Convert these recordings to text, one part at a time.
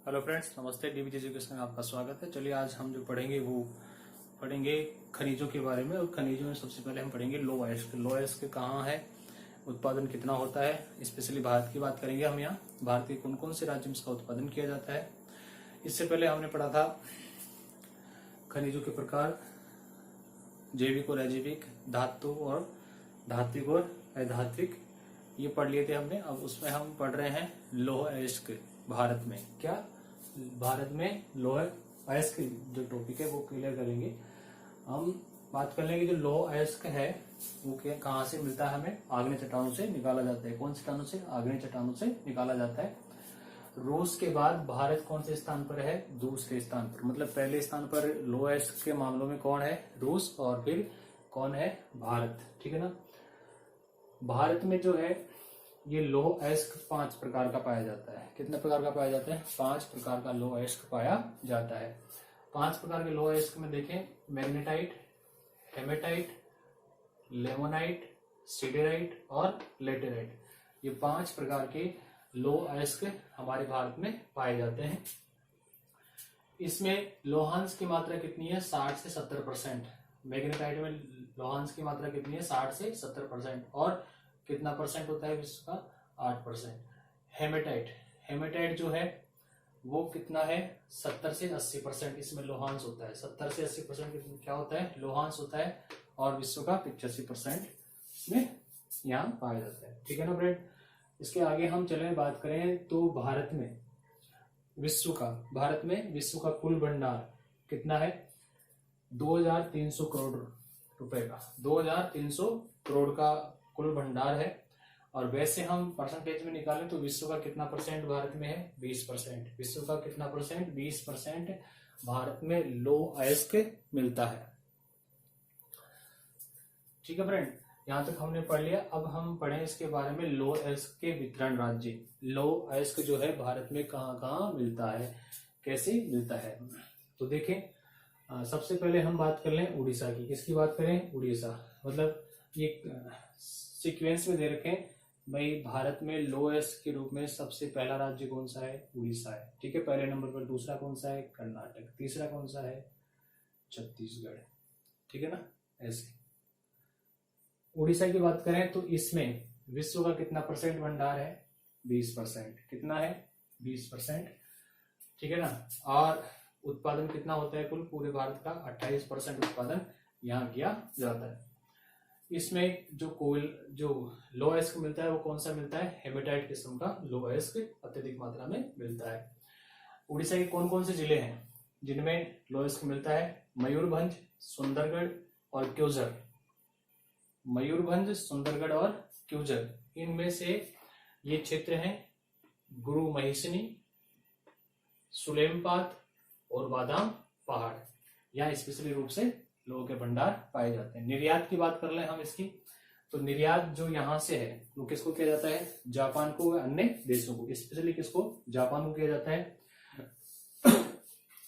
Hello friends, नमस्ते। DBG education में आपका स्वागत है। चलिए आज हम जो पढ़ेंगे वो पढ़ेंगे खनिजों के बारे में। और खनिजों में सबसे पहले हम पढ़ेंगे लो अयस्क। लो अयस्क कहाँ है, उत्पादन कितना होता है, स्पेशली भारत की बात करेंगे हम। यहाँ भारत के कौन कौन से राज्य में इसका उत्पादन किया जाता है। इससे पहले हमने पढ़ा था खनिजों के प्रकार, जैविक और अजैविक, धातु और धात्विक और अधात्विक, ये पढ़ लिए थे हमने। अब उसमें हम पढ़ रहे हैं लौह अयस्क। भारत में क्या, भारत में लौह अयस्क जो टॉपिक है वो क्लियर करेंगे। हम बात कर लेंगे जो लौह अयस्क है वो कहाँ से मिलता है। हमें आग्नेय चट्टानों से निकाला जाता है। कौन चट्टानों से? आग्नेय चट्टानों से निकाला जाता है। रूस के बाद भारत कौन से स्थान पर है? दूसरे स्थान पर। मतलब पहले स्थान पर लौह अयस्क के मामलों में कौन है? रूस। और फिर कौन है? भारत। ठीक है ना। भारत में जो है ये लौह अयस्क 5 प्रकार का पाया जाता है। कितने प्रकार का पाया जाता है? 5 प्रकार का लौह अयस्क पाया जाता है। 5 प्रकार के लौह अयस्क में देखें, मैग्नेटाइट, हेमेटाइट, लेमोनाइट, सिडेराइट और लेटेराइट। ये 5 प्रकार के लौह अयस्क हमारे भारत में पाए जाते हैं। इसमें लोहांश की मात्रा कितनी है? 60 से 70%। मैग्नेटाइट में लोहांश की मात्रा कितनी है? 60 से 70%। और कितना परसेंट होता है विश्व का? 8%। हेमेटाइट, हेमेटाइट जो है वो कितना है? 70 से 80% इसमें लोहांश होता है। 70 से 80% क्या होता है? लोहांश होता है। और विश्व का 85% इसमें यहाँ पाया जाता है। ठीक है ना फ्रेंड। इसके आगे हम चले बात करें तो भारत में विश्व का कुल भंडार कितना है? 2300 करोड़ रुपए का। 2300 करोड़ का कुल भंडार है। और वैसे हम परसेंटेज में निकालें तो विश्व का कितना परसेंट भारत में है? 20%। विश्व का कितना परसेंट? 20% भारत में लौह अयस्क मिलता है। ठीक है फ्रेंड, यहां तक हमने पढ़ लिया। अब हम पढ़ें इसके बारे में लौह अयस्क के वितरण राज्य। लौह अयस्क जो है भारत में कहाँ कहाँ मिलता है, कैसे मिलता है। तो देखें, सबसे पहले हम बात कर लें उड़ीसा की। किसकी बात करें? उड़ीसा। मतलब ये सीक्वेंस में दे रखें भाई, भारत में लौह अयस्क के रूप में सबसे पहला राज्य कौन सा है? उड़ीसा है। ठीक है, पहले नंबर पर। दूसरा कौन सा है? कर्नाटक। तीसरा कौन सा है? छत्तीसगढ़। ठीक है ना। ऐसे उड़ीसा की बात करें तो इसमें विश्व का कितना परसेंट भंडार है? 20%। कितना है? 20%। ठीक है ना। और उत्पादन कितना होता है कुल पूरे भारत का? 28% उत्पादन यहाँ किया जाता है। इसमें जो लौह अयस्क मिलता है वो कौन सा मिलता है? हेमेटाइट किस्म का लौह अयस्क अत्यधिक मात्रा में मिलता है। उड़ीसा के कौन कौन से जिले हैं जिनमें लौह अयस्क मिलता है? मयूरभंज, सुंदरगढ़ और क्योंझर। मयूरभंज, सुंदरगढ़ और क्योंझर, इनमें से ये क्षेत्र हैं गुरु महिषनी, सुलेमपात और बादाम पहाड़। यहाँ स्पेशली रूप से लोह के भंडार पाए जाते हैं। निर्यात की बात कर लें हम इसकी, तो निर्यात जो यहाँ से है वो किसको किया जाता है? जापान को व अन्य देशों को। स्पेशली किसको? जापान को किया जाता है।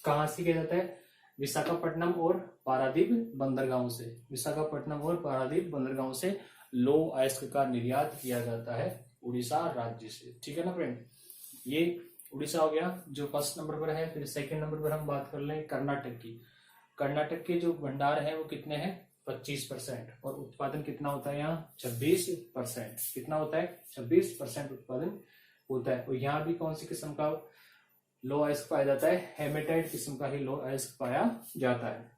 कहाँ से किया जाता है? विशाखापट्टनम और पारादीप बंदरगाहों से। विशाखापट्टनम और पारादीप बंदरगाहों से लौह अयस्क का निर्यात किया जाता है उड़ीसा राज्य से। ठीक है ना फ्रेंड। ये उड़ीसा हो गया जो फर्स्ट नंबर पर है। फिर सेकंड नंबर पर हम बात कर लें कर्नाटक की। कर्नाटक के जो भंडार है वो कितने हैं? 25%। और उत्पादन कितना होता है यहाँ? 26%। कितना होता है? 26% उत्पादन होता है। और यहाँ भी कौन सी किस्म का लौह अयस्क पाया जाता है? हेमेटाइट किस्म का ही लौह अयस्क पाया जाता है।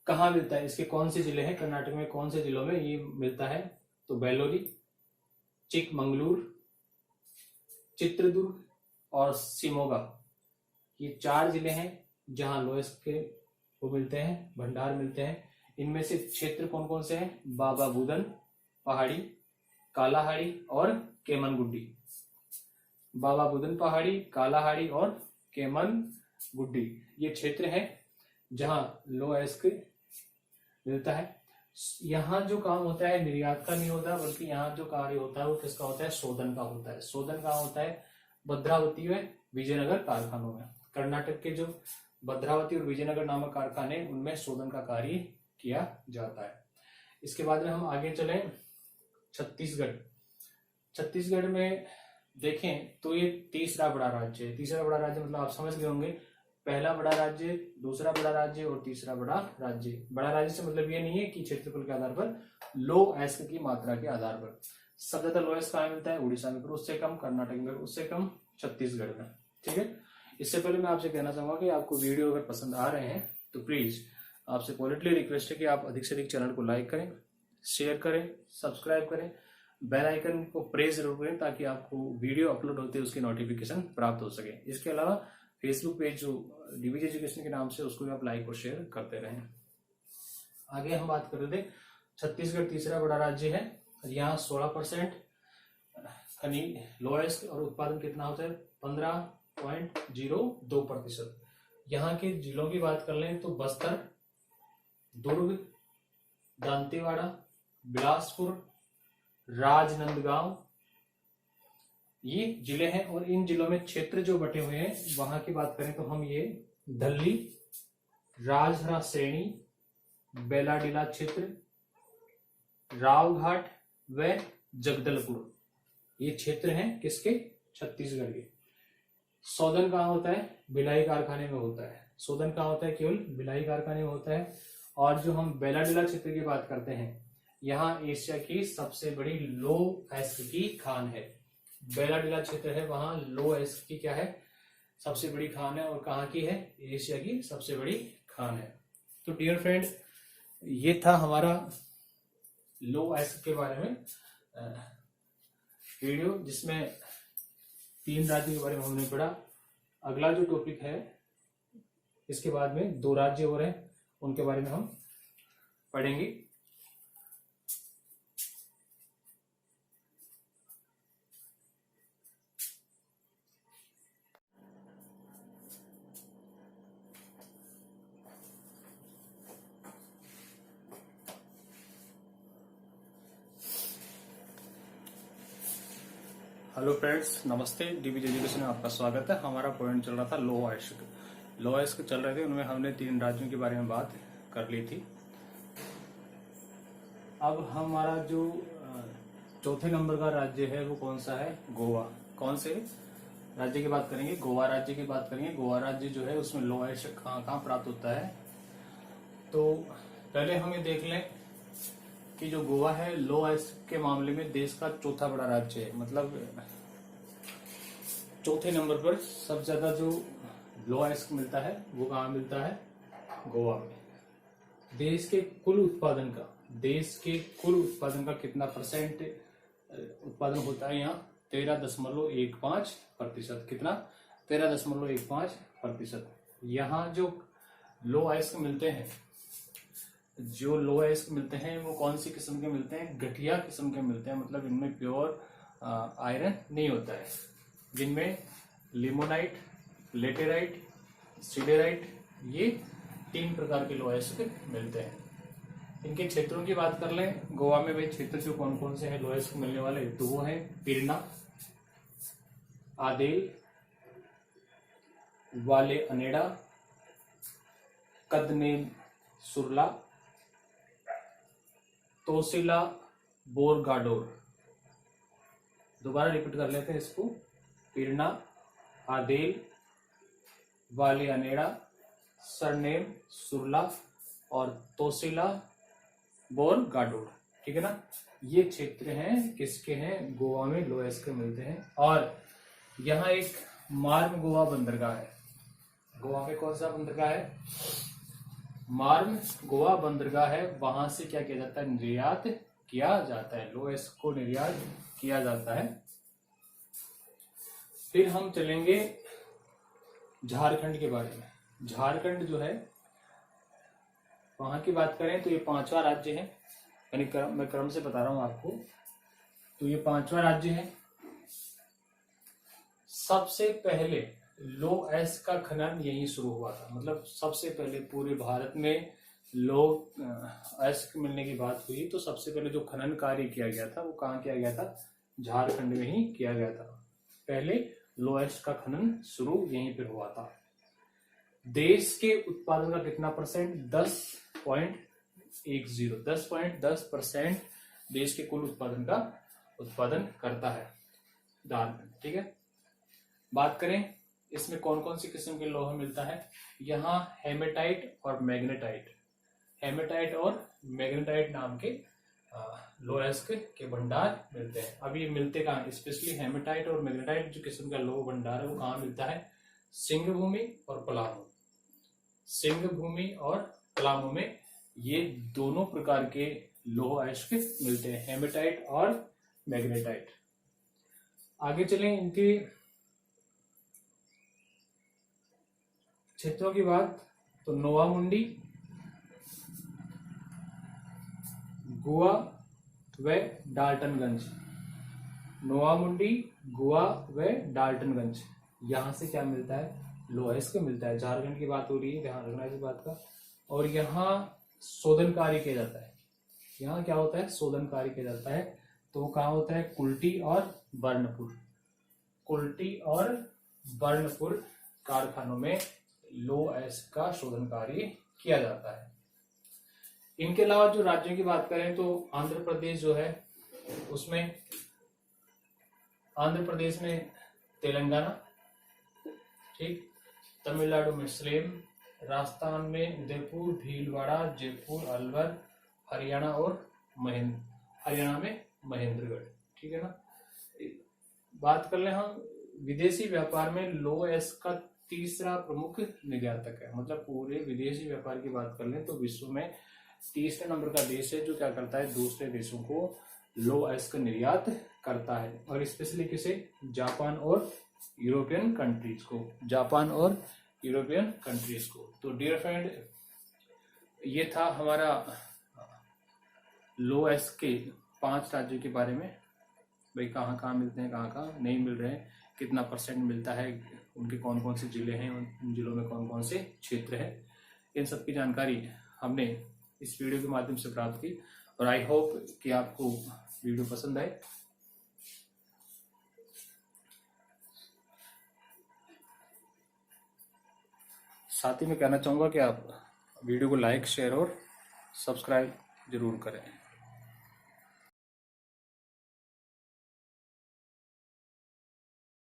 कहाँ मिलता है? इसके कौन से जिले हैं? कर्नाटक में कौन से जिलों में ये मिलता है? तो बेलोरी, चिकमंगलूर, चित्रदुर्ग और शिमोगा, ये 4 जिले हैं जहां लौह अयस्क के वो मिलते हैं, भंडार मिलते हैं। इनमें से क्षेत्र कौन कौन से हैं? बाबा बुदन पहाड़ी, कालाहाड़ी और केमनगुड्डी। बाबा बुदन पहाड़ी, कालाहाड़ी और केमनगुड्डी, ये क्षेत्र है जहां लौह अयस्क मिलता है। यहाँ जो काम होता है निर्यात का नहीं होता, बल्कि यहाँ जो कार्य होता है वो किसका होता है? शोधन का होता है। शोधन कहाँ होता है? भद्रावती में विजयनगर कारखानों में। कर्नाटक के जो भद्रावती और विजयनगर नामक कारखाने, उनमें शोधन का कार्य किया जाता है। इसके बाद में हम आगे चले छत्तीसगढ़। छत्तीसगढ़ में देखें तो ये तीसरा बड़ा राज्य है। तीसरा बड़ा राज्य मतलब आप समझ गए होंगे, पहला बड़ा राज्य, दूसरा बड़ा राज्य और तीसरा बड़ा राज्य। बड़ा राज्य से मतलब ये नहीं है कि क्षेत्रफल के आधार पर, लो एस्क की मात्रा के आधार पर। सबसे ज्यादा लोएस्ट कहाँ मिलता है? उड़ीसा में, फिर उससे कम कर्नाटक में, उससे कम छत्तीसगढ़ में। ठीक है, इससे पहले मैं आपसे कहना चाहूंगा कि आपको वीडियो अगर पसंद आ रहे हैं तो प्लीज आपसे पोलाइटली रिक्वेस्ट है कि आप अधिक से अधिक चैनल को लाइक करें, शेयर करें, सब्सक्राइब करें, बेल आइकन को प्रेस जरूर करें ताकि आपको वीडियो अपलोड होते हैं उसकी नोटिफिकेशन प्राप्त हो सके। इसके अलावा फेसबुक पेज जो डीबीजे एजुकेशन के नाम से, उसको भी आप लाइक और शेयर करते रहें। आगे हम बात कर रहे थे, छत्तीसगढ़ तीसरा बड़ा राज्य है। यहाँ 16% खनिज लोएस्ट और उत्पादन कितना होता है? 15.02%। यहाँ के जिलों की बात कर लें तो बस्तर, दुर्ग, दंतेवाड़ा, बिलासपुर, राजनांदगांव, ये जिले हैं। और इन जिलों में क्षेत्र जो बटे हुए हैं, वहां की बात करें तो हम ये धल्ली, राजहरा श्रेणी, बेलाडीला क्षेत्र, रावघाट व जगदलपुर, ये क्षेत्र हैं किसके? छत्तीसगढ़ के। शोधन कहाँ होता है? भिलाई कारखाने में होता है। शोधन कहाँ होता है? केवल भिलाई कारखाने में होता है। और जो हम बेलाडीला क्षेत्र की बात करते हैं, यहाँ एशिया की सबसे बड़ी लो एस्क की खान है। बेलाडीला क्षेत्र है, वहां लो एस्क की क्या है? सबसे बड़ी खान है। और कहाँ की है? एशिया की सबसे बड़ी खान है। तो डियर फ्रेंड, ये था हमारा लो एस्क के बारे में वीडियो, जिसमें 3 राज्यों के बारे में हमने पढ़ा। अगला जो टॉपिक है, इसके बाद में 2 राज्य और हैं, उनके बारे में हम पढ़ेंगे। हेलो फ्रेंड्स, नमस्ते। डीबीजे एजुकेशन में आपका स्वागत है। हमारा पॉइंट चल रहा था लो एस्क। लो एस्क चल रहे थे, उनमें हमने 3 राज्यों के बारे में बात कर ली थी। अब हमारा जो चौथे नंबर का राज्य है वो कौन सा है? गोवा। कौन से राज्य की बात करेंगे? गोवा राज्य की बात करेंगे। गोवा राज्य जो है उसमें लो एस्क कहाँ प्राप्त होता है? तो पहले हम ये देख लें कि जो गोवा है, लो एस्क के मामले में देश का चौथा बड़ा राज्य है। मतलब चौथे नंबर पर सबसे ज्यादा जो लो एस्क मिलता है वो कहाँ मिलता है? गोवा में। देश के कुल उत्पादन का कितना परसेंट उत्पादन होता है यहाँ? 13.15%। कितना? 13.15%। यहाँ जो लो एस्क मिलते हैं, वो कौन सी किस्म के मिलते हैं? घटिया किस्म के मिलते हैं। मतलब इनमें प्योर आयरन नहीं होता है, जिनमें लिमोनाइट, लेटेराइट, सिडेराइट, ये 3 प्रकार के लो एस्क मिलते हैं। इनके क्षेत्रों की बात कर लें, गोवा में वे क्षेत्र जो कौन कौन से हैं लो एस्क मिलने वाले? तो वो है पिरना, आदेल, वाले अनेडा, कदनेम सुरला, तोसिला, बोरगाडोर। दोबारा रिपीट कर लेते हैं इसको। पिरना, आदेल, वाले अनेडा, सरनेम सुरला और तोसिला, बोरगाडोर। ठीक है ना? ये क्षेत्र हैं किसके हैं? गोवा में लो एस्क मिलते हैं। और यहाँ एक मार्म गोवा बंदरगाह है। गोवा में कौन सा बंदरगाह है? मार्म गोवा बंदरगाह है। वहां से क्या किया जाता है? निर्यात किया जाता है। लो एस्क को निर्यात किया जाता है। फिर हम चलेंगे झारखंड के बारे में। झारखंड जो है, वहां की बात करें तो ये 5वां राज्य है। यानी मैं क्रम से बता रहा हूं आपको। तो ये 5वां राज्य है। सबसे पहले लो एस्क का खनन यहीं शुरू हुआ था। मतलब सबसे पहले पूरे भारत में लो एस्क मिलने की बात हुई तो सबसे पहले जो खनन कार्य किया गया था वो कहाँ किया गया था? झारखंड में ही किया गया था। पहले लो एस्क का खनन शुरू यहीं पर हुआ था। देश के उत्पादन का कितना परसेंट? 10.10% देश के कुल उत्पादन का उत्पादन करता है। दार। ठीक है, बात करें इसमें कौन कौन सी किस्म के लोहा मिलता है। यहाँ हेमेटाइट और मैग्नेटाइट, हेमेटाइट और मैग्नेटाइट नाम के लोहा के भंडार मिलते हैं। अब ये मिलते कहाँ, स्पेशली हेमेटाइट और मैग्नेटाइट जो किस्म का लोह भंडार है वो कहाँ मिलता है, सिंह भूमि और पलामू। सिंह भूमि और पलामू में ये दोनों प्रकार के लोह अयस्क मिलते हैं, हेमेटाइट और मैग्नेटाइट। आगे चलें, इनके क्षेत्रों की बात तो नोवामुंडी, गोवा व डाल्टनगंज, नोवामुंडी, गोवा व डाल्टनगंज, यहां से क्या मिलता है, लोहा अयस्क मिलता है। झारखंड की बात हो रही है, ध्यान रखना इस बात का। और यहाँ शोधन कार्य किया जाता है, यहाँ क्या होता है, शोधन कार्य किया जाता है। तो वो कहाँ होता है, कुल्टी और बर्नपुर, कुल्टी और बर्नपुर कारखानों में लोह अयस्क का शोधन कार्य किया जाता है। इनके अलावा जो राज्यों की बात करें तो आंध्र प्रदेश जो है उसमें, आंध्र प्रदेश में तेलंगाना, ठीक, तमिलनाडु में सलेम, राजस्थान में उदयपुर, भीलवाड़ा, जयपुर, अलवर, हरियाणा और हरियाणा में महेंद्रगढ़। ठीक है ना। बात कर ले हम विदेशी व्यापार में लोह अयस्क का तीसरा प्रमुख निर्यातक है। मतलब पूरे विदेशी व्यापार की बात कर लें तो विश्व में तीसरे नंबर का देश है जो क्या करता है, दूसरे देशों को लोह अयस्क निर्यात करता है। और स्पेशली किसे, जापान और यूरोपियन कंट्रीज को, जापान और यूरोपियन कंट्रीज को। तो डियर फ्रेंड, ये था हमारा लोह अयस्क के 5 राज्यों के बारे में। भाई कहाँ कहाँ मिलते हैं, कहाँ कहाँ नहीं मिल रहे हैं, कितना % मिलता है, उनके कौन कौन से जिले हैं, उन जिलों में कौन कौन से क्षेत्र है, इन सब की जानकारी हमने इस वीडियो के माध्यम से प्राप्त की। और आई होप कि आपको वीडियो पसंद आए। साथ ही मैं कहना चाहूँगा कि आप वीडियो को लाइक, शेयर और सब्सक्राइब जरूर करें।